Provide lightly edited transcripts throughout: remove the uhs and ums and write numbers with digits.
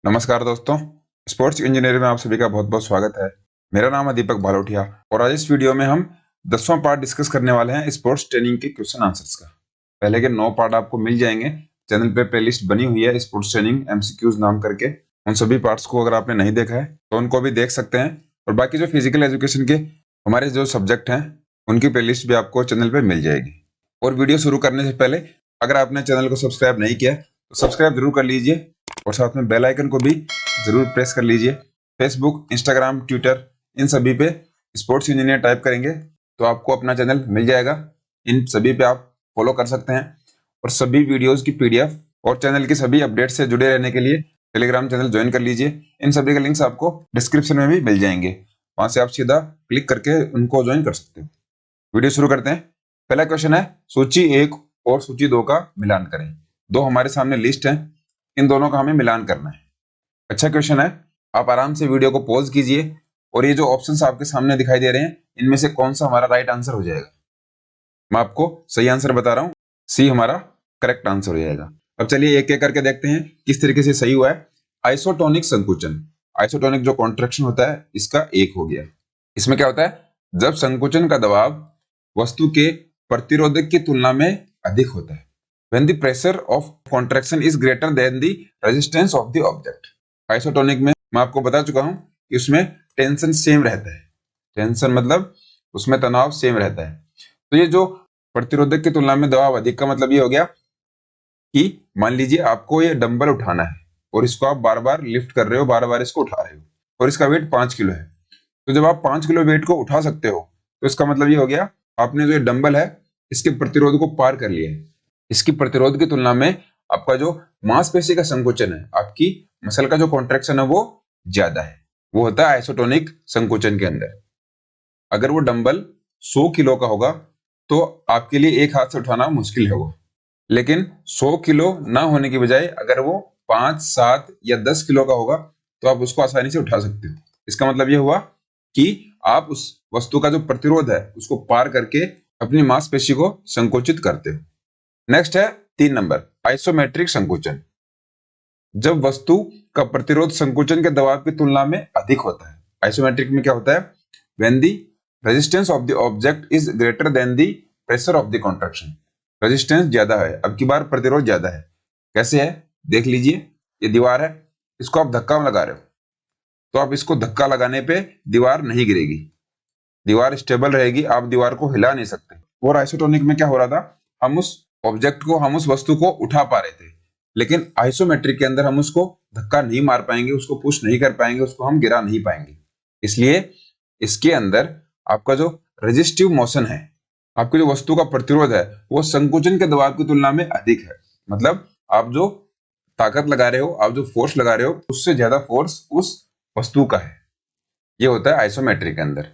नमस्कार दोस्तों, sports engineering में आप सभी का बहुत बहुत स्वागत है। मेरा नाम है दीपक बालोटिया और आज इस वीडियो में हम 10वां पार्ट डिस्कस करने वाले हैं स्पोर्ट्स ट्रेनिंग के क्वेश्चन आंसर्स का। पहले के 9 पार्ट आपको मिल जाएंगे। चैनल पे प्लेलिस्ट बनी हुई है स्पोर्ट्स ट्रेनिंग एमसीक्यूज नाम करके। उन सभी पार्ट्स को अगर आपने नहीं देखा है तो उनको भी देख सकते हैं। और बाकी जो फिजिकल एजुकेशन के हमारे जो सब्जेक्ट हैं उनकी प्लेलिस्ट भी आपको चैनल पे मिल जाएगी। और वीडियो शुरू करने से पहले अगर आपने चैनल को सब्सक्राइब नहीं किया तो सब्सक्राइब जरूर कर लीजिए और साथ में बेल आइकन को भी जरूर प्रेस कर लीजिए। फेसबुक, इंस्टाग्राम, ट्विटर इन सभी पे स्पोर्ट्स इंजीनियर टाइप करेंगे तो आपको अपना चैनल मिल जाएगा। इन सभी पे आप फॉलो कर सकते हैं और सभी वीडियोस की पीडीएफ और चैनल की सभी अपडेट से जुड़े रहने के लिए टेलीग्राम चैनल ज्वाइन कर लीजिए। इन सभी के लिंक्स आपको डिस्क्रिप्शन में भी मिल जाएंगे, वहां से आप सीधा क्लिक करके उनको ज्वाइन कर सकते हो। वीडियो शुरू करते हैं। पहला क्वेश्चन है, सूची 1 और सूची 2 का मिलान करें। दो हमारे सामने लिस्ट है, इन दोनों का हमें मिलान करना है। अच्छा क्वेश्चन है, आप आराम से वीडियो को पॉज कीजिए और ये जो ऑप्शंस आपके सामने दिखाई दे रहे हैं इनमें से कौन सा हमारा राइट आंसर हो जाएगा। मैं आपको सही आंसर बता रहा हूं, सी हमारा करेक्ट आंसर हो जाएगा। अब चलिए एक एक करके देखते हैं किस तरीके से सही हुआ है। आइसोटोनिक संकुचन, आइसोटोनिक जो कॉन्ट्रैक्शन होता है इसका 1 हो गया। इसमें क्या होता है, जब संकुचन का दबाव वस्तु के प्रतिरोधक की तुलना में अधिक होता है। When the pressure of contraction is greater than the resistance of the object. Isotonic में मैं आपको बता चुका हूं कि उसमें टेंशन सेम रहता है। टेंशन मतलब उसमें तनाव सेम रहता है। तो ये जो प्रतिरोधक की तुलना में दबाव अधिक का मतलब ये हो गया कि मान लीजिए आपको ये डंबल उठाना है और इसको आप बार बार लिफ्ट कर रहे हो, बार बार इसको उठा रहे हो और इसका वेट 5 किलो है। तो जब आप 5 किलो वेट को उठा सकते हो तो इसका मतलब ये हो गया आपने जो ये डंबल है इसके प्रतिरोध को पार कर लिया है। इसकी प्रतिरोध की तुलना में आपका जो मांसपेशी का संकोचन है, आपकी मसल का जो कॉन्ट्रैक्शन है वो ज्यादा है। वो होता है आइसोटोनिक संकोचन के अंदर। अगर वो डंबल 100 किलो का होगा तो आपके लिए एक हाथ से उठाना मुश्किल है वो, लेकिन 100 किलो ना होने की बजाय अगर वो 5, 7 या 10 किलो का होगा तो आप उसको आसानी से उठा सकते हो। इसका मतलब ये हुआ कि आप उस वस्तु का जो प्रतिरोध है उसको पार करके अपनी मांसपेशी को संकोचित करते हो। नेक्स्ट है 3 नंबर, आइसोमेट्रिक संकोचन। जब वस्तु का प्रतिरोध संकोचन के दबाव की तुलना में अधिक होता है। आइसोमेट्रिक में क्या होता है, when the resistance of the object is greater than the pressure of the contraction. Resistance ज्यादा है, अब की बार प्रतिरोध ज्यादा है। कैसे है देख लीजिए, ये दीवार है, इसको आप धक्का लगा रहे हो तो आप इसको धक्का लगाने पे दीवार नहीं गिरेगी, दीवार स्टेबल रहेगी, आप दीवार को हिला नहीं सकते। और आइसोटोनिक में क्या हो रहा था, हम उस ऑब्जेक्ट को, हम उस वस्तु को उठा पा रहे थे, लेकिन आइसोमेट्रिक के अंदर हम उसको धक्का नहीं मार पाएंगे, उसको पुश नहीं कर पाएंगे, उसको हम गिरा नहीं पाएंगे। इसलिए इसके अंदर आपका जो रेजिस्टिव मोशन है, आपकी जो वस्तु का प्रतिरोध है वो संकोचन के दबाव की तुलना में अधिक है। मतलब आप जो ताकत लगा रहे हो, आप जो फोर्स लगा रहे हो उससे ज्यादा फोर्स उस वस्तु का है। ये होता है आइसोमेट्रिक के अंदर।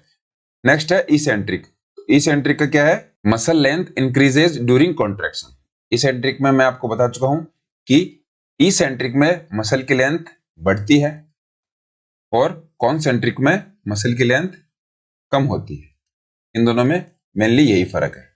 नेक्स्ट है इसेंट्रिक। इसेंट्रिक का क्या है, muscle length increases during contraction. Eccentric में मैं आपको बता चुका हूं कि इसेंट्रिक में मसल की लेंथ बढ़ती है और कॉन्सेंट्रिक में मसल की लेंथ कम होती है। इन दोनों में मेनली यही फर्क है।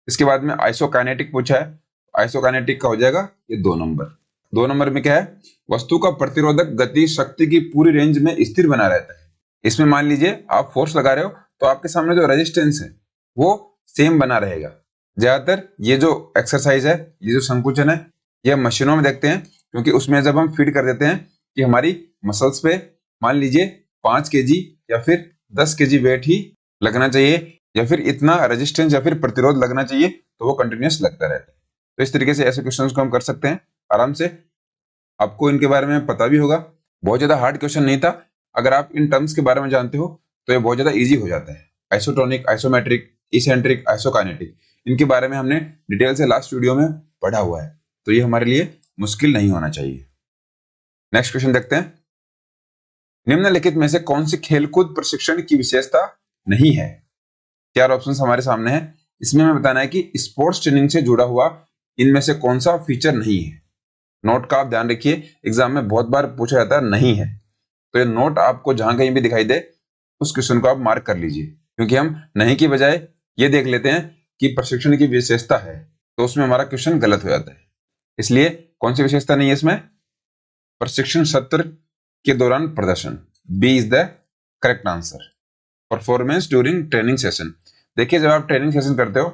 इसके बाद में आइसोकाइनेटिक पूछा है, आइसोकाइनेटिक का हो जाएगा ये 2 नंबर। 2 नंबर में क्या है, वस्तु का प्रतिरोधक गति शक्ति की पूरी रेंज में स्थिर बना रहता है। इसमें मान लीजिए आप फोर्स लगा रहे हो तो आपके सामने जो रेजिस्टेंस है वो सेम बना रहेगा। ज्यादातर ये जो एक्सरसाइज है, ये जो संकुचन है, ये मशीनों में देखते हैं, क्योंकि उसमें जब हम फीड कर देते हैं कि हमारी मसल्स पे मान लीजिए 5 केजी या फिर 10 केजी वेट ही लगना चाहिए या फिर इतना रेजिस्टेंस या फिर प्रतिरोध लगना चाहिए, तो वो कंटिन्यूस लगता रहता है। तो इस तरीके से ऐसे क्वेश्चंस को हम कर सकते हैं आराम से। आपको इनके बारे में पता भी होगा, बहुत ज्यादा हार्ड क्वेश्चन नहीं था। अगर आप इन टर्म्स के बारे में जानते हो तो ये बहुत ज्यादा इजी हो जाता है। आइसोटोनिक, आइसोमेट्रिक, इसेंट्रिक, आइसोकाइनेटिक, इनके बारे में हमने डिटेल से लास्ट वीडियो में पढ़ा हुआ है, तो ये हमारे लिए मुश्किल नहीं होना चाहिए। नेक्स्ट क्वेश्चन देखते हैं, निम्नलिखित में से कौन सी खेलकूद प्रशिक्षण की विशेषता नहीं है। 4 ऑप्शंस हमारे सामने हैं, इसमें हमें बताना है कि स्पोर्ट्स ट्रेनिंग से जुड़ा हुआ इनमें से कौन सा फीचर नहीं है। नोट का आप ध्यान रखिए, एग्जाम में बहुत बार पूछा जाता है नहीं है, तो ये नोट आपको जहां कहीं भी दिखाई दे उस क्वेश्चन को आप मार्क कर लीजिए, क्योंकि हम नहीं की बजाय ये देख लेते हैं कि प्रशिक्षण की विशेषता है, तो उसमें हमारा क्वेश्चन गलत हो जाता है। इसलिए कौन सी विशेषता नहीं है इसमें, प्रशिक्षण सत्र के दौरान प्रदर्शन, B is the correct answer. Performance during training session, देखिए जब आप ट्रेनिंग सेशन करते हो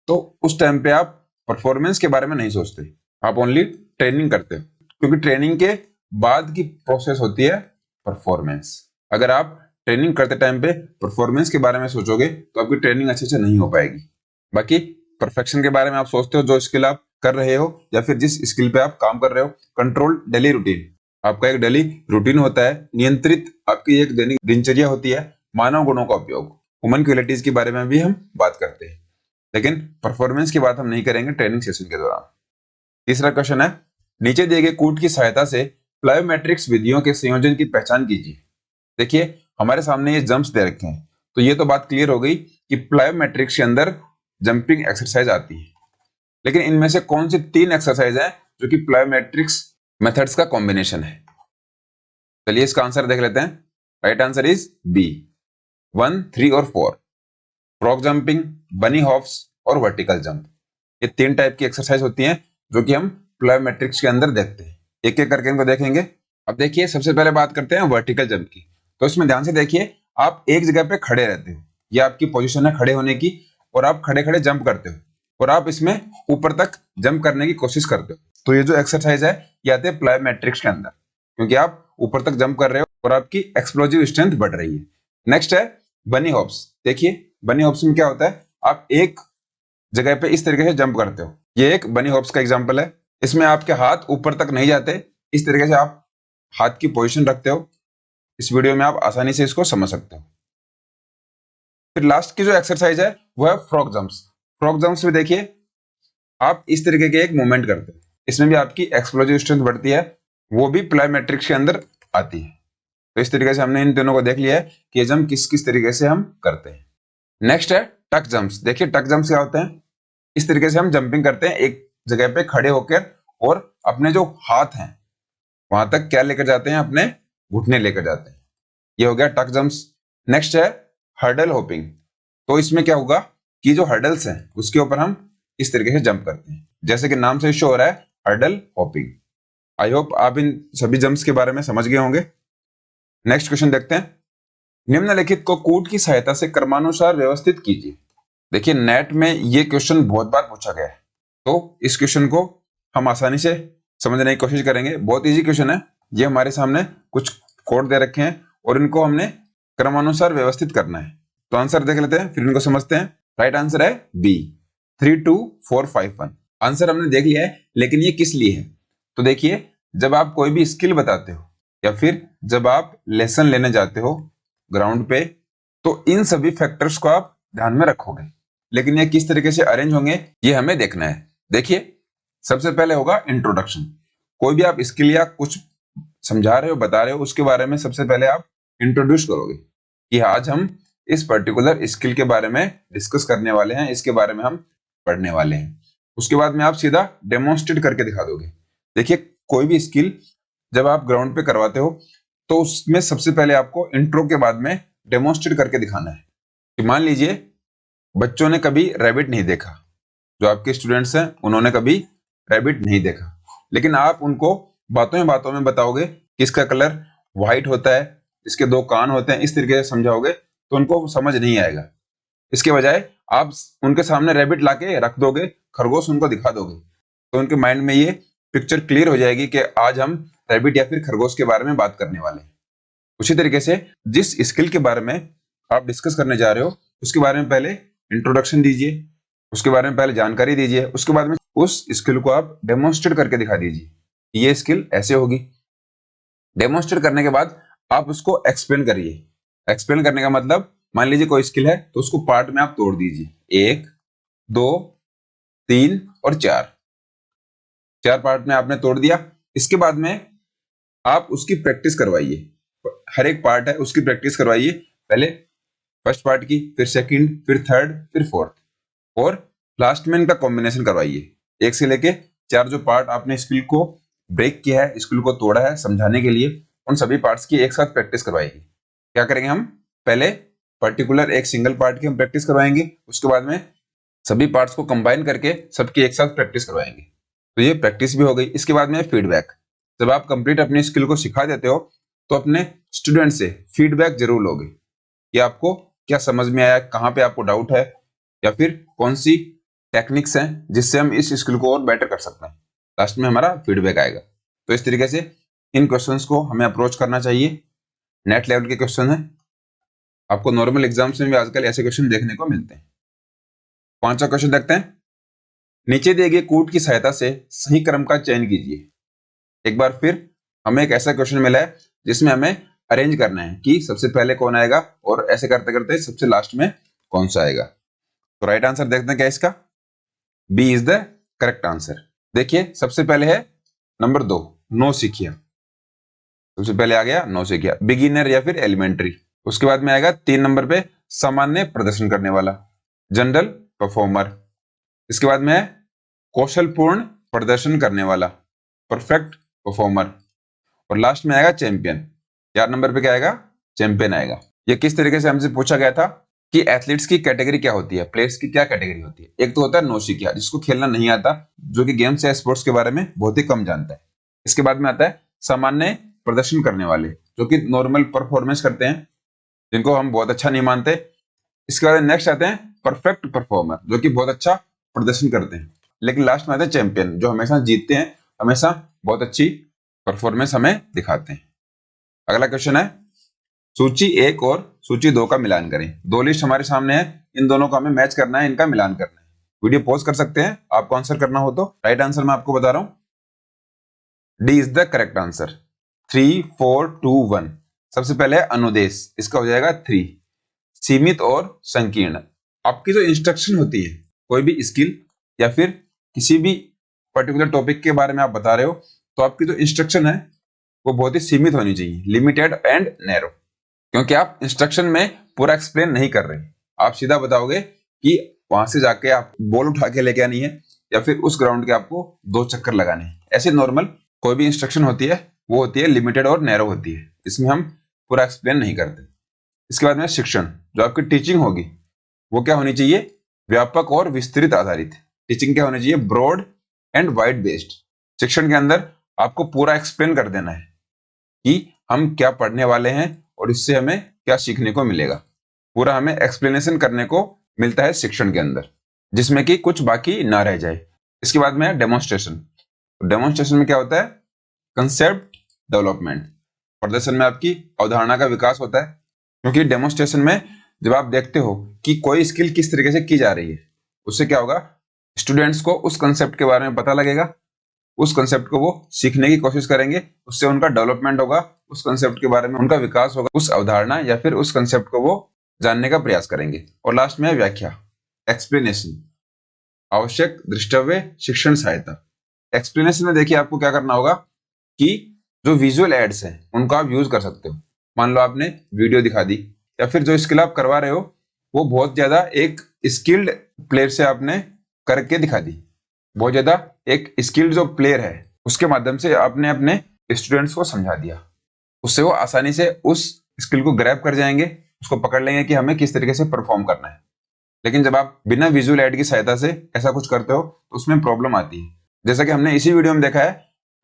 तो उस टाइम पे आप परफॉर्मेंस के बारे में नहीं सोचते, आप ओनली ट्रेनिंग करते हो, क्योंकि ट्रेनिंग के बाद की प्रोसेस होती है परफॉर्मेंस। अगर आप ट्रेनिंग करते टाइम पे परफॉर्मेंस के बारे में सोचोगे तो आपकी ट्रेनिंग अच्छे से नहीं हो पाएगी। बाकी परफेक्शन के बारे में आप सोचते हो जो स्किल आप कर रहे हो या फिर जिस स्किल पे आप काम कर रहे हो। कंट्रोल डेली रूटीन, आपका एक डेली रूटीन होता है, नियंत्रित आपकी एक दैनिक दिनचर्या होती है। मानव गुणों का उपयोग, ह्यूमन क्वालिटीज के बारे में भी हम बात करते हैं, लेकिन परफॉर्मेंस की बात हम नहीं करेंगे ट्रेनिंग सेशन के दौरान। तीसरा क्वेश्चन है, नीचे दिए गए कूट की सहायता से प्लायोमेट्रिक्स विधियों के संयोजन की पहचान कीजिए। देखिए हमारे सामने ये जंप्स दे रखे हैं, तो ये तो बात क्लियर हो गई कि प्लायोमेट्रिक्स के अंदर जंपिंग एक्सरसाइज आती है, लेकिन इनमें से कौन सी 3 एक्सरसाइज है जो कि प्लायोमेट्रिक्स मेथड्स का कॉम्बिनेशन है। चलिए इसका आंसर देख लेते हैं। राइट आंसर इज बी, 1, 3 और 4, फ्रॉग जंपिंग, बनी हॉप्स और वर्टिकल जंप। ये 3 टाइप की एक्सरसाइज होती हैं जो कि हम प्लायोमेट्रिक्स के अंदर देखते हैं। एक एक करके इनको देखेंगे। अब देखिए सबसे पहले बात करते हैं वर्टिकल जंप की। तो इसमें ध्यान से देखिए, आप एक जगह पे खड़े रहते हो, ये आपकी पोजीशन है खड़े होने की, और आप खड़े खड़े जंप करते हो और आप इसमें ऊपर तक जंप करने की कोशिश करते हो। तो ये जो एक्सरसाइज है ये आती है प्लायोमेट्रिक्स के अंदर, क्योंकि आप ऊपर तक जंप कर रहे हो और आपकी एक्सप्लोजिव स्ट्रेंथ बढ़ रही है। नेक्स्ट है बनी हॉप्स। देखिए बनी हॉप्स में क्या होता है, आप एक जगह पे इस तरीके से जंप करते हो। ये एक बनी हॉप्स का एग्जांपल है। इसमें आपके हाथ ऊपर तक नहीं जाते, इस तरीके से आप हाथ की पोजीशन रखते हो। इस वीडियो में आप आसानी से इसको समझ सकते हो। फिर लास्ट की जो एक्सरसाइज है वो है फ्रॉग जंप्स। फ्रॉग जंप्स में देखिए आप इस तरीके के एक मूवमेंट करते हो, इसमें भी आपकी एक्सप्लोजिव स्ट्रेंथ बढ़ती है, वो भी प्लायोमेट्रिक्स के अंदर आती है। तो इस तरीके से हमने इन दोनों को देख लिया है कि ये जंप किस किस तरीके से हम करते हैं। नेक्स्ट है टक जंप्स। देखिए टक जंप्स क्या होते हैं, इस तरीके से हम जंपिंग करते हैं एक जगह पे खड़े होकर, और अपने जो हाथ हैं वहां तक क्या लेकर जाते हैं, अपने घुटने लेकर जाते हैं। ये हो गया टक जंप्स। नेक्स्ट है हर्डल होपिंग। तो इसमें क्या होगा कि जो हर्डल्स हैं उसके ऊपर हम इस तरीके से जंप करते हैं, जैसे कि नाम से शो हो रहा है हर्डल होपिंग। आई होप आप इन सभी जंप्स के बारे में समझ गए होंगे। नेक्स्ट क्वेश्चन देखते हैं, निम्नलिखित को कूट की सहायता से क्रमानुसार व्यवस्थित कीजिए। देखिए नेट में ये क्वेश्चन बहुत बार पूछा गया है, तो इस क्वेश्चन को हम आसानी से समझने की कोशिश करेंगे। बहुत इजी क्वेश्चन है। ये हमारे सामने कुछ कोड दे रखे हैं और इनको हमने क्रमानुसार व्यवस्थित करना है। तो आंसर देख लेते हैं फिर इनको समझते हैं। राइट आंसर है बी, 3, 2, 4, 5, 1। आंसर हमने देख लिया है, लेकिन ये किस लिए है। तो देखिए जब आप कोई भी स्किल बताते हो या फिर जब आप लेसन लेने जाते हो ग्राउंड पे, तो इन सभी फैक्टर्स को आप ध्यान में रखोगे, लेकिन ये किस तरीके से अरेंज होंगे ये हमें देखना है। देखिए सबसे पहले होगा इंट्रोडक्शन। कोई भी आप स्किल या कुछ समझा रहे हो बता रहे हो उसके बारे में सबसे पहले आप इंट्रोड्यूस करोगे कि आज हम इस पर्टिकुलर स्किल के बारे में डिस्कस करने वाले हैं, इसके बारे में हम पढ़ने वाले हैं। उसके बाद में आप सीधा डेमोन्स्ट्रेट करके दिखा दोगे। देखिए कोई भी स्किल जब आप ग्राउंड पे करवाते हो तो उसमें सबसे पहले आपको इंट्रो के बाद में डेमोन्स्ट्रेट करके दिखाना है कि मान लीजिए बच्चों ने कभी रैबिट नहीं देखा, जो आपके स्टूडेंट्स हैं उन्होंने कभी रैबिट नहीं देखा, लेकिन आप उनको बातों में बताओगे कि इसका कलर व्हाइट होता है, इसके 2 कान होते हैं, इस तरीके से समझाओगे तो उनको समझ नहीं आएगा। इसके बजाय आप उनके सामने रैबिट लाके रख दोगे, खरगोश उनको दिखा दोगे, तो उनके माइंड में ये पिक्चर क्लियर हो जाएगी कि आज हम रैबिट या फिर खरगोश के बारे में बात करने वाले हैं। उसी तरीके से जिस स्किल के बारे में आप डिस्कस करने जा रहे हो उसके बारे में पहले इंट्रोडक्शन दीजिए, उसके बारे में पहले जानकारी दीजिए, उसके बाद में उस स्किल को आप डेमोन्स्ट्रेट करके दिखा दीजिए कि ये स्किल ऐसे होगी। डेमोन्स्ट्रेट करने के बाद आप उसको एक्सप्लेन करिए। एक्सप्लेन करने का मतलब मान लीजिए कोई स्किल है तो उसको पार्ट में आप तोड़ दीजिए, 1, 2, 3 और 4 पार्ट में आपने तोड़ दिया। इसके बाद में आप उसकी प्रैक्टिस करवाइए, हर एक पार्ट है उसकी प्रैक्टिस करवाइए। पहले फर्स्ट पार्ट की, फिर सेकंड, फिर थर्ड, फिर फोर्थ, और लास्ट में इनका कॉम्बिनेशन करवाइए। 1 से लेके 4 जो पार्ट आपने स्किल को ब्रेक किया है, स्किल को तोड़ा है समझाने के लिए, उन सभी पार्ट्स की एक साथ प्रैक्टिस करवाएंगे। क्या करेंगे हम, पहले पर्टिकुलर एक सिंगल पार्ट की हम प्रैक्टिस करवाएंगे, उसके बाद में सभी पार्ट्स को कंबाइन करके सबकी एक साथ प्रैक्टिस करवाएंगे। तो ये प्रैक्टिस भी हो गई। इसके बाद में फीडबैक। जब आप कंप्लीट अपनी स्किल को सिखा देते हो तो अपने स्टूडेंट से फीडबैक जरूर लोगे कि आपको क्या समझ में आया, कहाँ पे आपको डाउट है, या फिर कौन सी टेक्निक्स हैं जिससे हम इस स्किल को और बेटर कर सकते हैं। लास्ट में हमारा फीडबैक आएगा। तो इस तरीके से इन क्वेश्चंस को हमें अप्रोच करना चाहिए। नेट लेवल के क्वेश्चन है, आपको नॉर्मल एग्जाम्स में भी आजकल ऐसे क्वेश्चन देखने को मिलते हैं। 5वां क्वेश्चन देखते हैं। नीचे दिए गए कूट की सहायता से सही क्रम का चयन कीजिए। एक बार फिर हमें एक ऐसा क्वेश्चन मिला है जिसमें हमें अरेंज करना है कि सबसे पहले कौन आएगा और ऐसे करते करते सबसे लास्ट में कौन सा आएगा। तो राइट आंसर देखते हैं क्या इसका, B is the correct answer. देखिए सबसे पहले है नंबर 2, नौसिखिया। सबसे पहले आ गया नौसिखिया, बिगिनर या फिर एलिमेंट्री। उसके बाद में आएगा 3 नंबर पे सामान्य प्रदर्शन करने वाला, जनरल परफॉर्मर। इसके बाद में है कौशलपूर्ण प्रदर्शन करने वाला, परफेक्ट परफॉर्मर। और लास्ट में आएगा चैंपियन। 4 नंबर पे क्या आएगा, चैंपियन आएगा। ये किस तरीके से हमसे पूछा गया था कि एथलीट्स की कैटेगरी क्या होती है, प्लेयर्स की क्या कैटेगरी होती है। एक तो होता है नौसिखिया, जिसको खेलना नहीं आता, जो कि गेम्स या स्पोर्ट्स के बारे में बहुत ही कम जानता है। इसके बाद में आता है सामान्य प्रदर्शन करने वाले, जो कि नॉर्मल परफॉर्मेंस करते हैं, जिनको हम बहुत अच्छा नहीं मानते। इसके बाद नेक्स्ट आते हैं परफेक्ट परफॉर्मर, जो कि बहुत अच्छा प्रदर्शन करते हैं। लेकिन लास्ट में आते हैं चैंपियन, जो हमेशा जीतते हैं, हमेशा बहुत अच्छी परफॉर्मेंस हमें दिखाते हैं। अगला क्वेश्चन है सूची 1 और सूची 2 का मिलान करें। 2 लिस्ट हमारे सामने है, इन दोनों को हमें मैच करना है, इनका मिलान करना है। वीडियो पॉज कर सकते हैं आपको आंसर करना हो तो। राइट आंसर मैं आपको बता रहा हूं, D is the correct answer. 3 4 2 1। सबसे पहले है अनुदेश, इसका हो जाएगा 3। सीमित और संकीर्ण, आपकी जो इंस्ट्रक्शन होती है कोई भी स्किल या फिर किसी भी पर्टिकुलर टॉपिक के बारे में आप बता रहे हो, तो आपकी जो इंस्ट्रक्शन है वो बहुत ही सीमित होनी चाहिए, लिमिटेड एंड नैरो। क्योंकि आप इंस्ट्रक्शन में पूरा एक्सप्लेन नहीं कर रहे, आप सीधा बताओगे कि वहां से जाके आप बॉल उठा के लेके आनी है या फिर उस ग्राउंड के आपको 2 चक्कर लगाने हैं। ऐसे नॉर्मल कोई भी इंस्ट्रक्शन होती है वो होती है लिमिटेड और नैरो होती है, इसमें हम पूरा एक्सप्लेन नहीं करते। इसके बाद में शिक्षण, जो आपकी टीचिंग होगी वो क्या होनी चाहिए, व्यापक और विस्तृत आधारित। टीचिंग क्या होनी चाहिए, ब्रॉड एंड वाइड बेस्ड। शिक्षण के अंदर आपको पूरा एक्सप्लेन कर देना है कि हम क्या पढ़ने वाले हैं और इससे हमें क्या सीखने को मिलेगा। पूरा हमें एक्सप्लेनेशन करने को मिलता है शिक्षण के अंदर, जिसमें कि कुछ बाकी ना रह जाए। इसके बाद में है डेमोन्स्ट्रेशन। डेमोन्स्ट्रेशन में क्या होता है, कंसेप्ट डेवलपमेंट। प्रदर्शन में आपकी अवधारणा का विकास होता है, क्योंकि डेमोन्स्ट्रेशन में जब आप देखते हो कि कोई स्किल किस तरीके से की जा रही है, उससे क्या होगा, स्टूडेंट्स को उस कंसेप्ट के बारे में पता लगेगा, उस कंसेप्ट को वो सीखने की कोशिश करेंगे, उससे उनका डेवलपमेंट होगा, उस कंसेप्ट के बारे में उनका विकास होगा, उस अवधारणा या फिर उस कंसेप्ट को वो जानने का प्रयास करेंगे। और लास्ट में है व्याख्या, एक्सप्लेनेशन। आवश्यक द्रष्टव्य शिक्षण सहायता। एक्सप्लेनेशन में देखिए आपको क्या करना होगा कि जो विजुअल एड्स हैं उनको आप यूज कर सकते हो। मान लो आपने वीडियो दिखा दी, या फिर जो स्किल आप करवा रहे हो वो बहुत ज्यादा एक स्किल्ड प्लेयर से आपने करके दिखा दी, बहुत ज्यादा एक स्किल्ड जो प्लेयर है उसके माध्यम से आपने अपने स्टूडेंट्स को समझा दिया, उससे वो आसानी से उस स्किल को ग्रैब कर जाएंगे, उसको पकड़ लेंगे कि हमें किस तरीके से परफॉर्म करना है। लेकिन जब आप बिना विजुअल एड की सहायता से ऐसा कुछ करते हो तो उसमें प्रॉब्लम आती है। जैसा कि हमने इसी वीडियो में देखा है,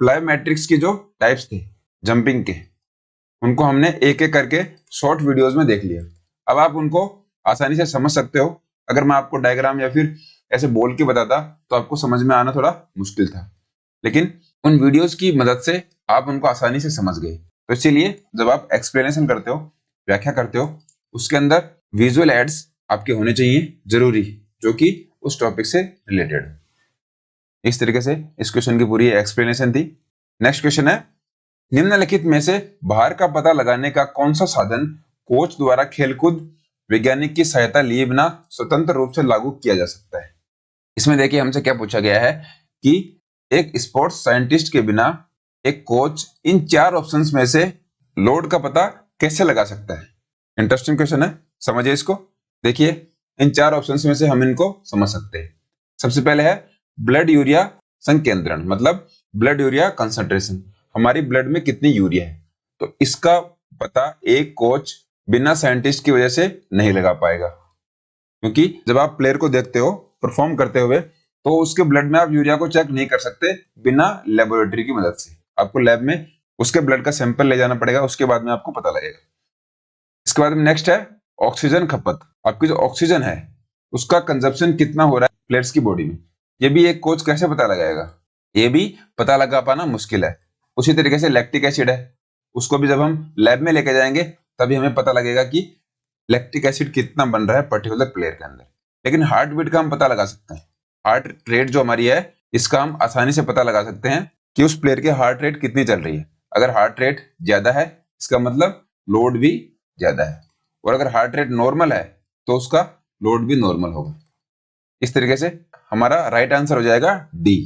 प्लायोमेट्रिक्स की जो टाइप्स थे जंपिंग के, उनको हमने एक एक करके शॉर्ट वीडियोस में देख लिया। अब आप उनको आसानी से समझ सकते हो। अगर मैं आपको डायग्राम या फिर ऐसे बोल के बताता तो आपको समझ में आना थोड़ा मुश्किल था, लेकिन उन वीडियोस की मदद से आप उनको आसानी से समझ गए। तो इसीलिए जब आप एक्सप्लेनेशन करते हो, व्याख्या करते हो, उसके अंदर विजुअल एड्स आपके होने चाहिए जरूरी, जो कि उस टॉपिक से रिलेटेड। इस तरीके से इस क्वेश्चन की पूरी एक्सप्लेनेशन थी। नेक्स्ट क्वेश्चन है, निम्नलिखित में से भार का पता लगाने का कौन सा साधन कोच द्वारा खेलकूद वैज्ञानिक की सहायता लिए बिना स्वतंत्र रूप से लागू किया जा सकता है। इसमें देखिए हमसे क्या पूछा गया है कि एक स्पोर्ट्स साइंटिस्ट के बिना एक कोच इन 4 ऑप्शंस में से लोड का पता कैसे लगा सकता है। इंटरेस्टिंग क्वेश्चन है, समझिए इसको। देखिए इन 4 ऑप्शंस में से हम इनको समझ सकते हैं। सबसे पहले है ब्लड यूरिया संकेंद्रण, मतलब ब्लड यूरिया कंसंट्रेशन, हमारी ब्लड में कितनी यूरिया है। तो इसका पता एक कोच बिना साइंटिस्ट की वजह से नहीं लगा पाएगा, क्योंकि जब आप प्लेयर को देखते हो परफॉर्म करते हुए तो उसके ब्लड में आप यूरिया को चेक नहीं कर सकते बिना लेबोरेटरी की मदद से। आपको लैब में उसके ब्लड का सैंपल ले जाना पड़ेगा, उसके बाद में आपको पता लगेगा। इसके बाद में नेक्स्ट है ऑक्सीजन खपत। आपकी जो ऑक्सीजन है उसका कंजप्शन कितना हो रहा है प्लेयर्स की बॉडी में, ये भी एक कोच कैसे पता लगाएगा, ये भी पता लगा पाना मुश्किल है। उसी तरीके से लैक्टिक एसिड है, उसको भी जब हम लैब में लेके जाएंगे तभी हमें पता लगेगा कि लैक्टिक एसिड कितना बन रहा है पर्टिकुलर प्लेयर के अंदर। लेकिन हार्ट बीट का हम पता लगा सकते हैं, हार्ट रेट जो हमारी है इसका हम आसानी से पता लगा सकते हैं कि उस प्लेयर की हार्ट रेट कितनी चल रही है। अगर हार्ट रेट ज्यादा है इसका मतलब लोड भी ज्यादा है, और अगर हार्ट रेट नॉर्मल है तो उसका लोड भी नॉर्मल होगा। इस तरीके से हमारा राइट आंसर हो जाएगा डी,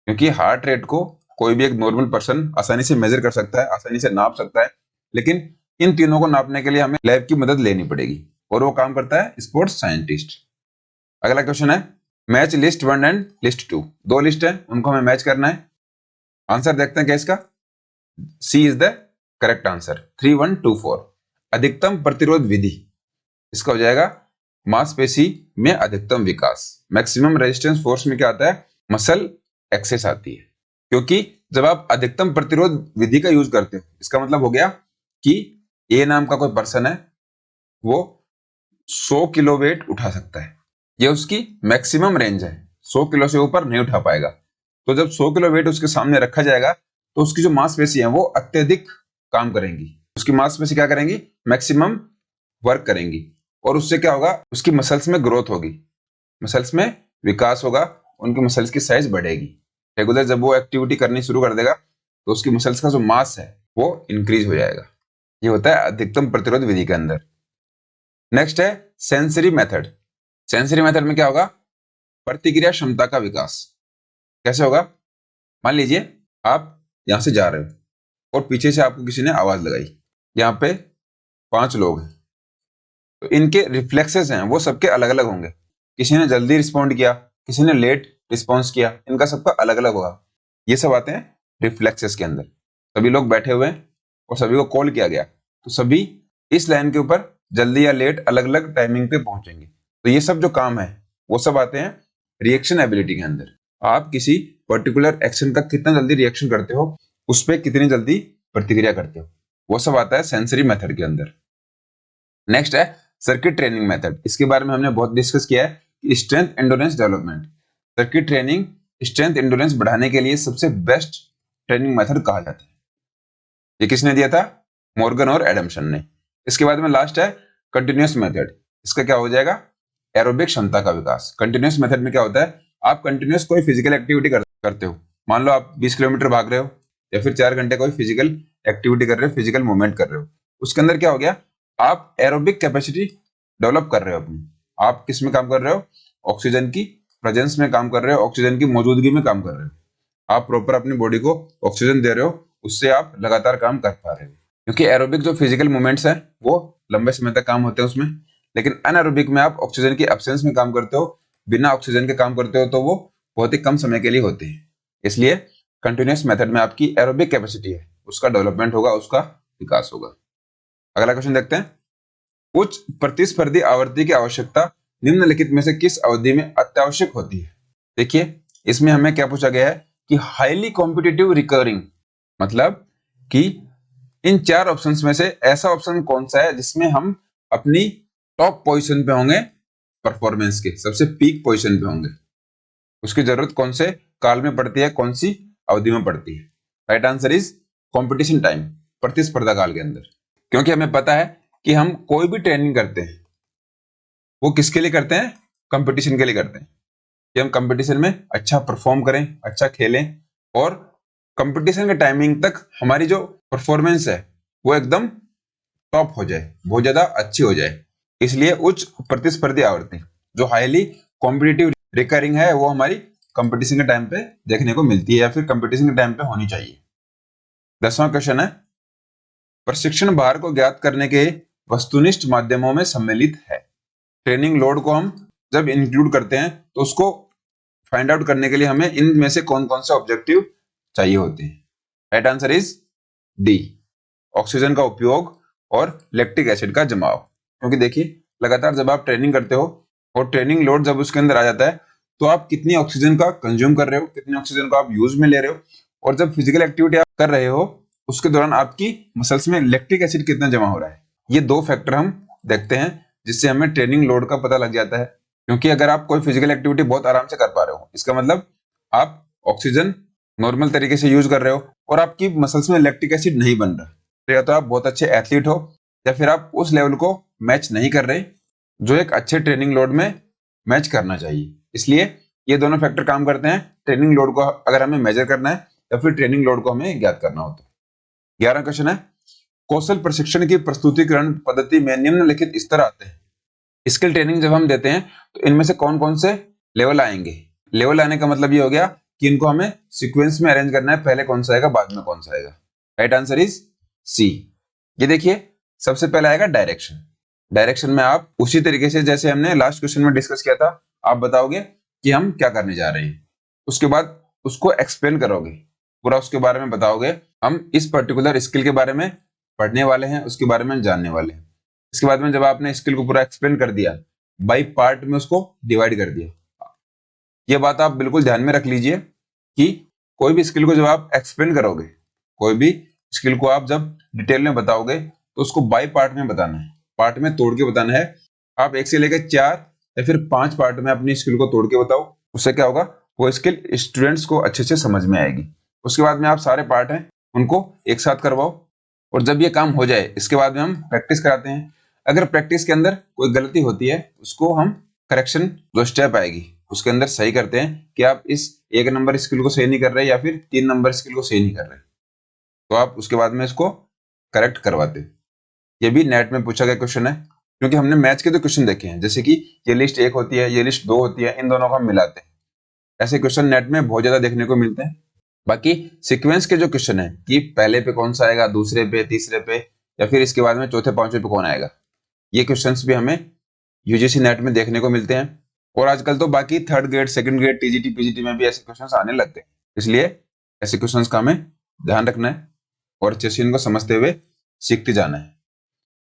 क्योंकि हार्ट रेट को कोई भी एक नॉर्मल पर्सन आसानी से मेजर कर सकता है, आसानी से नाप सकता है, लेकिन इन तीनों को नापने के लिए हमें लैब की मदद लेनी पड़ेगी, और वो काम करता है स्पोर्ट्स साइंटिस्ट। अगला क्वेश्चन है मैच लिस्ट 1 एंड लिस्ट 2। दो लिस्ट है, उनको हमें मैच करना है। आंसर देखते हैं क्या इसका, सी इज द करेक्ट आंसर, 3124। अधिकतम प्रतिरोध विधि, इसका हो जाएगा मांसपेशी में अधिकतम विकास। मैक्सिमम रेजिस्टेंस फोर्स में क्या आता है, मसल एक्सेस आती है। क्योंकि जब आप अधिकतम प्रतिरोध विधि का यूज करते हो इसका मतलब हो गया कि ए नाम का कोई पर्सन है, वो 100 किलो वेट उठा सकता है, ये उसकी मैक्सिमम रेंज है, 100 किलो से ऊपर नहीं उठा पाएगा। तो जब 100 किलो वेट उसके सामने रखा जाएगा तो उसकी जो मांसपेशी है वो अत्यधिक काम करेंगी, उसकी मांसपेशी क्या करेंगी, मैक्सिमम वर्क करेंगी, और उससे क्या होगा, उसकी मसल्स में ग्रोथ होगी, मसल्स में विकास होगा, उनकी मसल्स की साइज बढ़ेगी। रेगुलर जब वो एक्टिविटी करनी शुरू कर देगा तो उसकी मसल्स का जो मास है वो इंक्रीज हो जाएगा। ये होता है अधिकतम प्रतिरोध विधि के अंदर। नेक्स्ट है सेंसरी मेथड। सेंसरी मेथड में क्या होगा, प्रतिक्रिया क्षमता का विकास। कैसे होगा, मान लीजिए आप यहां से जा रहे हो और पीछे से आपको किसी ने आवाज लगाई, यहाँ पे 5 लोग हैं, तो इनके रिफ्लेक्सेस हैं वो सबके अलग अलग होंगे। किसी ने जल्दी रिस्पॉन्ड किया, किसी ने लेट रिस्पॉन्स किया, इनका सबका अलग अलग होगा। ये सब आते हैं रिफ्लेक्सेस के अंदर। सभी लोग बैठे हुए हैं और सभी को कॉल किया गया, तो सभी इस लाइन के ऊपर जल्दी या लेट अलग अलग टाइमिंग पे पहुंचेंगे। तो ये सब जो काम है वो सब आते हैं रिएक्शन एबिलिटी के अंदर। आप किसी पर्टिकुलर एक्शन का कितना जल्दी रिएक्शन करते हो, उस पर कितनी जल्दी प्रतिक्रिया करते हो, वो सब आता है सेंसरी मेथड के अंदर। नेक्स्ट है सर्किट ट्रेनिंग मेथड। इसके बारे में हमने बहुत डिस्कस किया है कि strength endurance development, circuit training strength endurance बढ़ाने के लिए सबसे बेस्ट ट्रेनिंग मेथड कहा जाता है। ये किसने दिया था, मॉर्गन और एडमसन ने। इसके बाद में लास्ट है कंटिन्यूअस मेथड। इसका क्या हो जाएगा, एरोबिक क्षमता का विकास। कंटिन्यूअस मेथड में क्या होता है, आप कंटिन्यूअस कोई फिजिकल एक्टिविटी करते हो, मान लो आप 20 किलोमीटर भाग रहे हो या फिर 4 घंटे कोई फिजिकल एक्टिविटी कर रहे हो, फिजिकल मूवमेंट कर रहे हो, उसके अंदर क्या हो गया, आप एरोबिक कैपेसिटी डेवलप कर रहे हो अपनी। आप किस में काम कर रहे हो, ऑक्सीजन की प्रेजेंस में काम कर रहे हो, ऑक्सीजन की मौजूदगी में काम कर रहे हो। आप प्रॉपर अपनी बॉडी को ऑक्सीजन दे रहे हो, उससे आप लगातार काम कर पा रहे हो। क्योंकि एरोबिक जो फिजिकल मूवमेंट्स है वो लंबे समय तक काम होते हैं उसमें, लेकिन अनएरोबिक में आप ऑक्सीजन की एब्सेंस में काम करते हो, बिना ऑक्सीजन के काम करते हो, तो वो बहुत ही कम समय के लिए होते हैं। इसलिए कंटिन्यूअस मेथड में आपकी एरोबिक कैपेसिटी है उसका डेवलपमेंट होगा, उसका विकास होगा। अगला क्वेश्चन देखते हैं, उच्च प्रतिस्पर्धी आवृत्ति की आवश्यकता निम्नलिखित में से किस अवधि में अत्यावश्यक होती है। देखिए इसमें हमें क्या पूछा गया है कि हाईली कॉम्पिटिटिव रिकरिंग, मतलब कि इन 4 ऑप्शंस में से ऐसा ऑप्शन कौन सा है जिसमें हम अपनी टॉप पोजीशन पे होंगे, परफॉर्मेंस के सबसे पीक पोजीशन पे होंगे, उसकी जरूरत कौन से काल में पड़ती है, कौन सी अवधि में पड़ती है। Right answer is competition time, प्रतिस्पर्धा काल के अंदर। क्योंकि हमें पता है कि हम कोई भी ट्रेनिंग करते हैं वो किसके लिए करते हैं, कंपटीशन के लिए करते हैं, कि हम कंपटीशन में अच्छा परफॉर्म करें, अच्छा खेलें, और कंपटीशन के टाइमिंग तक हमारी जो परफॉर्मेंस है वो एकदम टॉप हो जाए, बहुत ज्यादा अच्छी हो जाए। इसलिए उच्च प्रतिस्पर्धी आवृत्ति जो हाईली कॉम्पिटिटिव रिकरिंग है वो हमारी कंपटीशन के टाइम पे देखने को मिलती है, या फिर कंपटीशन के टाइम पे होनी चाहिए। 10वां क्वेश्चन है, प्रशिक्षण भार को ज्ञात करने के वस्तुनिष्ठ माध्यमों में सम्मिलित है। ट्रेनिंग लोड को हम जब इंक्लूड करते हैं तो उसको फाइंड आउट करने के लिए हमें इनमें से कौन कौन से ऑब्जेक्टिव चाहिए होते हैं। Right answer is D, oxygen का उपयोग और लैक्टिक एसिड का जमाव। क्योंकि देखिए लगातार जब आप ट्रेनिंग करते हो और ट्रेनिंग लोड जब उसके अंदर आ जाता है तो आप कितनी ऑक्सीजन का कंज्यूम कर रहे हो, कितनी ऑक्सीजन को आप यूज में ले रहे हो, और जब फिजिकल एक्टिविटी कर रहे हो उसके दौरान आपकी मसल्स में लैक्टिक एसिड कितना जमा हो रहा है। ये 2 फैक्टर हम देखते हैं जिससे हमें ट्रेनिंग लोड का पता लग जाता है। क्योंकि अगर आप कोई फिजिकल एक्टिविटी बहुत आराम से कर पा रहे हो, इसका मतलब आप ऑक्सीजन नॉर्मल तरीके से यूज कर रहे हो और आपकी मसल्स में लैक्टिक एसिड नहीं बन रहा, तो या तो आप बहुत अच्छे एथलीट हो या फिर आप उस लेवल को मैच नहीं कर रहे जो एक अच्छे ट्रेनिंग लोड में मैच करना चाहिए। इसलिए ये दोनों फैक्टर काम करते हैं ट्रेनिंग लोड को अगर हमें मेजर करना है या फिर ट्रेनिंग लोड को हमें ज्ञात करना हो तो। 11 क्वेश्चन है, कौशल प्रशिक्षण की प्रस्तुतिकरण पद्धति में निम्नलिखित स्तर आते हैं। स्किल ट्रेनिंग जब हम देते हैं तो इनमें से कौन कौन से लेवल आएंगे। लेवल आने का मतलब ये हो गया कि इनको हमें सीक्वेंस में अरेंज करना है, पहले कौन सा आएगा बाद में कौन सा आएगा। Right answer is C. ये देखिए सबसे पहले आएगा डायरेक्शन। डायरेक्शन में आप उसी तरीके से जैसे हमने लास्ट क्वेश्चन में डिस्कस किया था, आप बताओगे कि हम क्या करने जा रहे हैं, उसके बाद उसको एक्सप्लेन करोगे पूरा, उसके बारे में बताओगे हम इस पर्टिकुलर स्किल के बारे में पढ़ने वाले हैं, उसके बारे में जानने वाले हैं। इसके बाद में जब आपने स्किल को पूरा एक्सप्लेन कर दिया, बाई पार्ट में उसको डिवाइड कर दिया। ये बात आप बिल्कुल ध्यान में रख लीजिए कि कोई भी स्किल को जब आप एक्सप्लेन करोगे, कोई भी स्किल को आप जब डिटेल में बताओगे तो उसको बाई पार्ट में बताना है, पार्ट में तोड़ के बताना है। आप 1 से लेकर 4 या फिर 5 पार्ट में अपनी स्किल को तोड़ के बताओ, उससे क्या होगा वो स्किल स्टूडेंट्स को अच्छे से समझ में आएगी। उसके बाद में आप सारे पार्ट हैं उनको एक साथ करवाओ और जब ये काम हो जाए इसके बाद में हम प्रैक्टिस कराते हैं। अगर प्रैक्टिस के अंदर कोई गलती होती है उसको हम करेक्शन जो स्टेप आएगी उसके अंदर सही करते हैं कि आप इस 1 नंबर स्किल को सही नहीं कर रहे या फिर 3 नंबर स्किल को सही नहीं कर रहे, तो आप उसके बाद में इसको करेक्ट करवाते। ये भी नेट में पूछा गया क्वेश्चन है क्योंकि हमने मैथ्स के 2 क्वेश्चन देखे हैं, जैसे कि ये लिस्ट 1 होती है, ये लिस्ट 2 होती है, इन दोनों को हम मिलाते हैं। ऐसे क्वेश्चन नेट में बहुत ज्यादा देखने को मिलते हैं। बाकी सीक्वेंस के जो क्वेश्चन है कि पहले पे कौन सा आएगा, दूसरे पे, तीसरे पे या फिर इसके बाद में चौथे पांचवे पे कौन आएगा, ये क्वेश्चंस भी हमें यूजीसी नेट में देखने को मिलते हैं। और आजकल तो बाकी 3rd grade, 2nd grade, TGT, PGT में भी ऐसे क्वेश्चंस आने लगते हैं। इसलिए ऐसे क्वेश्चंस का हमें ध्यान रखना है और अच्छे से इनको समझते हुए सीखते जाना है।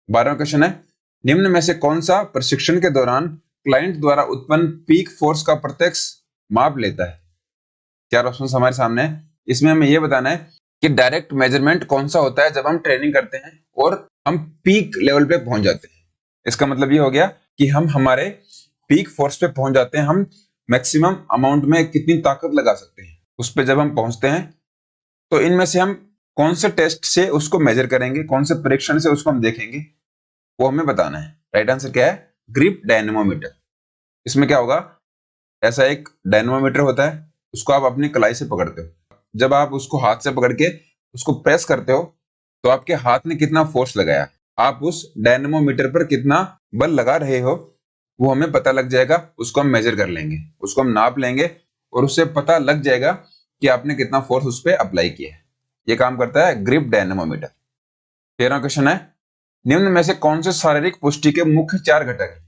12वां क्वेश्चन है, निम्न में से कौन सा प्रशिक्षण के दौरान क्लाइंट द्वारा उत्पन्न पीक फोर्स का प्रत्यक्ष माप लेता है। 4 ऑप्शन हमारे सामने है, इसमें हमें यह बताना है कि डायरेक्ट मेजरमेंट कौन सा होता है जब हम ट्रेनिंग करते हैं और हम पीक लेवल पे पहुंच जाते हैं। इसका मतलब ये हो गया कि हम हमारे पीक फोर्स पे पहुंच जाते हैं, हम मैक्सिमम अमाउंट में कितनी ताकत लगा सकते हैं उस पे जब हम पहुंचते हैं, तो इनमें से हम कौन से टेस्ट से उसको मेजर करेंगे, कौन से परीक्षण से उसको हम देखेंगे, वो हमें बताना है। राइट आंसर क्या है, ग्रिप डायनेमोमीटर। इसमें क्या होगा, ऐसा एक डायनेमोमीटर होता है, उसको आप अपनी कलाई से पकड़ते हो, जब आप उसको हाथ से पकड़ के उसको प्रेस करते हो तो आपके हाथ ने कितना फोर्स लगाया, आप उस डायनेमोमीटर पर कितना बल लगा रहे हो वो हमें पता लग जाएगा। उसको हम मेजर कर लेंगे, उसको हम नाप लेंगे और उससे पता लग जाएगा कि आपने कितना फोर्स उस पर अप्लाई किया है। ये काम करता है ग्रिप डायनेमोमीटर। 13वां क्वेश्चन है, निम्न में से कौन से शारीरिक पुष्टि के मुख्य 4 घटक हैं।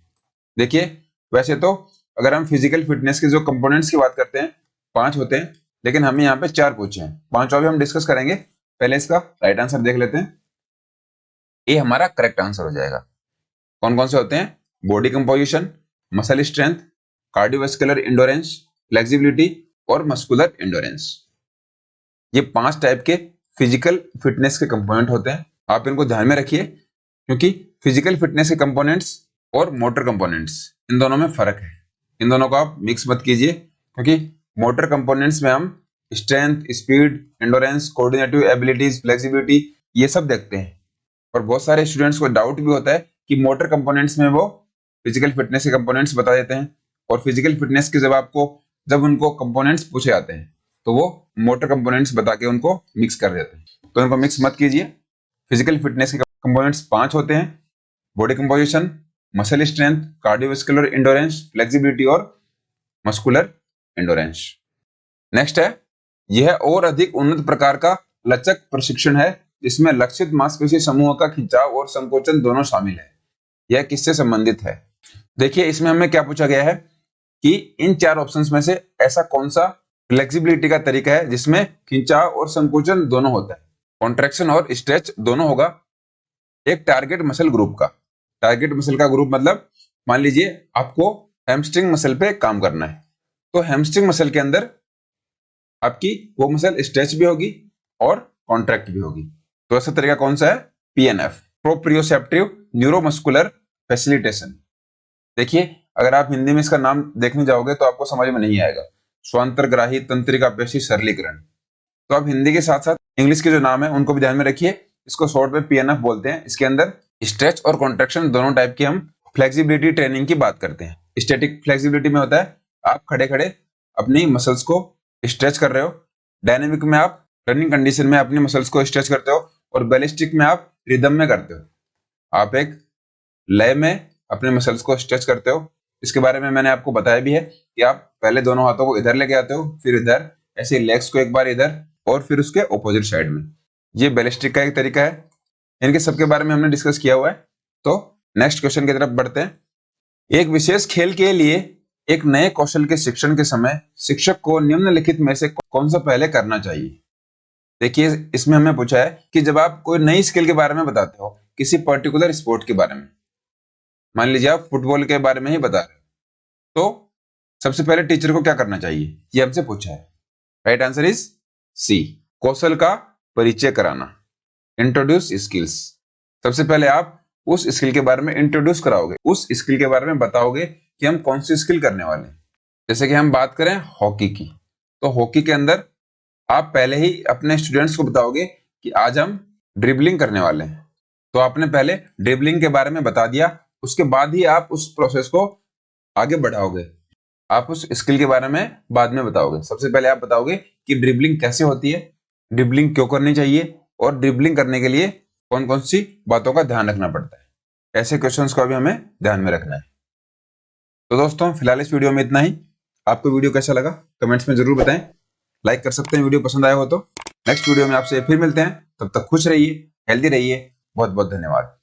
देखिए वैसे तो अगर हम फिजिकल फिटनेस के जो कंपोनेंट्स की बात करते हैं 5 होते हैं, लेकिन हमें यहाँ पे 4 पूछे हैं, 5 और भी हम डिस्कस करेंगे। पहले इसका राइट आंसर देख लेते हैं, ये हमारा करेक्ट आंसर हो जाएगा। कौन कौन से होते हैं, body composition, muscle strength, cardiovascular endurance, flexibility और मस्कुलर इंडोरेंस। ये 5 टाइप के फिजिकल फिटनेस के कंपोनेंट होते हैं। आप इनको ध्यान में रखिए क्योंकि फिजिकल फिटनेस के कंपोनेंट्स और मोटर कंपोनेंट्स इन दोनों में फर्क है। इन दोनों को आप मिक्स मत कीजिए क्योंकि मोटर कंपोनेंट्स में हम strength, speed, endurance, coordinative abilities, flexibility ये सब देखते हैं। और बहुत सारे स्टूडेंट्स को डाउट भी होता है कि मोटर कंपोनेंट्स में वो फिजिकल फिटनेस के कंपोनेंट्स बता देते हैं और फिजिकल फिटनेस के जब उनको कंपोनेंट्स पूछे जाते हैं तो वो मोटर कंपोनेंट्स बता के उनको मिक्स कर देते हैं। तो इनको मिक्स मत कीजिए। फिजिकल फिटनेस के कंपोनेंट्स 5 होते हैं, body composition, muscle strength, cardiovascular endurance, flexibility और मस्कुलर इंडोरेंस। नेक्स्ट है, यह और अधिक उन्नत प्रकार का लचक प्रशिक्षण है जिसमें लक्षित मांसपेशी समूह का खिंचाव और संकोचन दोनों शामिल है। यह किससे संबंधित है। देखिए इसमें हमें क्या पूछा गया है कि इन 4 ऑप्शंस में से ऐसा कौन सा फ्लेक्सिबिलिटी का तरीका है जिसमें खिंचाव और संकोचन दोनों होता है, कॉन्ट्रैक्शन और स्ट्रेच दोनों होगा। एक टारगेट मसल ग्रुप का, टारगेट मसल का ग्रुप मतलब मान लीजिए आपको हैमस्ट्रिंग मसल पे काम करना है, तो हैमस्ट्रिंग मसल के अंदर आपकी वो मसल स्ट्रेच भी होगी और कॉन्ट्रैक्ट भी होगी। तो ऐसा तरीका कौन सा है? PNF, proprioceptive neuromuscular facilitation. देखिए, अगर आप हिंदी में इसका नाम देखने जाओगे तो आपको समझ में नहीं आएगा। स्वांतरग्राही तंत्रिका पेशी सरलीकरण। तो आप हिंदी के साथ साथ इंग्लिश के जो नाम है उनको भी ध्यान में रखिए। इसको शॉर्ट में पीएनएफ बोलते हैं। इसके अंदर स्ट्रेच और कॉन्ट्रैक्शन दोनों टाइप की हम फ्लेक्सिबिलिटी ट्रेनिंग की बात करते हैं। स्टैटिक फ्लेक्सिबिलिटी में होता है आप खड़े खड़े अपनी मसल्स को स्ट्रेच कर रहे हो। डायनेमिक में आप रनिंग कंडीशन में अपनी मसल्स को स्ट्रेच करते हो, और बैलिस्टिक में आप रिदम में करते हो। आप एक लय में अपने मसल्स को स्ट्रेच करते हो। इसके बारे में मैंने आपको बताया भी है कि आप पहले दोनों हाथों को इधर लेके आते हो, फिर इधर, ऐसे लेग्स को एक बार इधर और फिर उसके ऑपोजिट साइड में। ये बैलिस्टिक का एक तरीका है। इनके सबके बारे में हमने डिस्कस किया हुआ है। तो नेक्स्ट क्वेश्चन की तरफ बढ़ते हैं। एक विशेष खेल के लिए एक नए कौशल के शिक्षण के समय शिक्षक को निम्नलिखित में से कौन सा पहले करना चाहिए? देखिए, इसमें हमें पूछा है कि जब आप कोई नई स्किल के बारे में बताते हो, किसी पर्टिकुलर स्पोर्ट के बारे में, मान लीजिए आप फुटबॉल के बारे में ही बता रहे हो, तो सबसे पहले टीचर को क्या करना चाहिए, ये हमसे पूछा है। राइट आंसर इज सी, कौशल का परिचय कराना, इंट्रोड्यूस स्किल्स। सबसे पहले आप उस स्किल के बारे में इंट्रोड्यूस कराओगे, उस स्किल के बारे में बताओगे कि हम कौन सी स्किल करने वाले हैं। जैसे कि हम बात करें हॉकी की, तो हॉकी के अंदर आप पहले ही अपने स्टूडेंट्स को बताओगे कि आज हम ड्रिबलिंग करने वाले हैं। तो आपने पहले ड्रिबलिंग के बारे में बता दिया, उसके बाद ही आप उस प्रोसेस को आगे बढ़ाओगे। आप उस स्किल के बारे में बाद में बताओगे। सबसे पहले आप बताओगे कि ड्रिबलिंग कैसे होती है, ड्रिबलिंग क्यों करनी चाहिए, और ड्रिबलिंग करने के लिए कौन कौन सी बातों का ध्यान रखना पड़ता है। ऐसे क्वेश्चंस को भी हमें ध्यान में रखना है। तो दोस्तों, फिलहाल इस वीडियो में इतना ही। आपको वीडियो कैसा लगा कमेंट्स में जरूर बताएं। लाइक कर सकते हैं वीडियो पसंद आया हो तो। नेक्स्ट वीडियो में आपसे फिर मिलते हैं। तब तक खुश रहिए, हेल्दी रहिए। बहुत बहुत धन्यवाद।